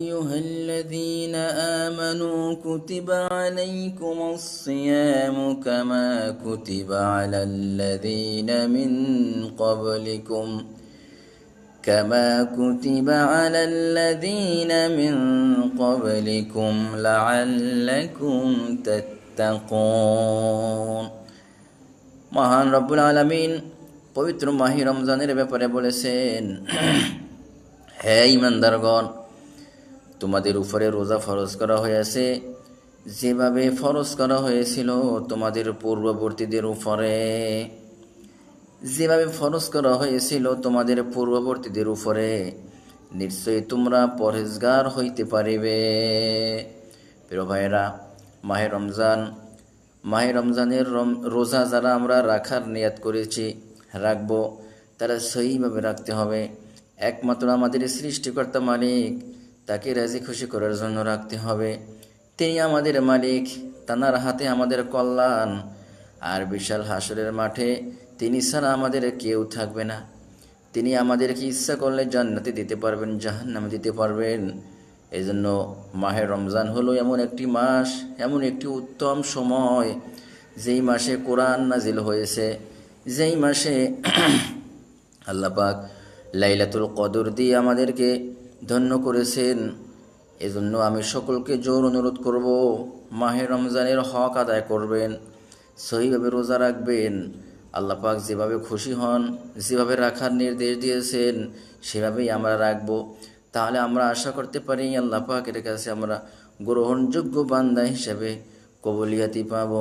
أيها الذين آمنوا كتب عليكم الصيام كما كتب على الذين من قبلكم لعلكم تتقون মহান রব্বুল আলামিন পবিত্র মাহে রমজানের ব্যাপারে বলেছেন, হে ঈমানদারগণ, তোমাদের উপরে রোজা ফরজ করা হয়েছে যেভাবে ফরজ করা হয়েছিল তোমাদের পূর্ববর্তীদের উপরে। নিশ্চয়ই তোমরা পরহেজগার হইতে পারিবে। প্রিয় ভাইরা, মাহে রমজানের রোজা যারা আমরা রাখার নিয়াত করেছি, রাখবো, তারা সহিভাবে রাখতে হবে। একমাত্র আমাদের সৃষ্টিকর্তা মালিক, তাকে রাজি খুশি করার জন্য রাখতে হবে। তিনি আমাদের মালিক, তানার হাতে আমাদের কল্যাণ। আর বিশাল হাসরের মাঠে তিনি ছাড়া আমাদের কেউ থাকবে না। তিনি আমাদেরকে ইচ্ছা করলে জান্নাতে দিতে পারবেন, জাহান্নামে দিতে পারবেন। এই জন্য মাহে রমজান হলো এমন একটি মাস, এমন একটি উত্তম সময়, যেই মাসে কোরআন নাজিল হয়েছে, যেই মাসে আল্লাহ পাক লাইলাতুল কদর দিয়ে আমাদেরকে ধন্য করেছেন। এজন্য আমি সকলকে জোর অনুরোধ করব, মাহে রমজানের হক আদায় করবেন, সহিভাবে রোজা রাখবেন। আল্লাহ পাক যেভাবে খুশি হন, যেভাবে রাখার নির্দেশ দিয়েছেন, সেভাবেই আমরা রাখবো। তাহলে আমরা আশা করতে পারি আল্লাহ পাকের কাছে আমরা গ্রহণযোগ্য বান্দা হিসেবে কবুলিয়াতি পাব।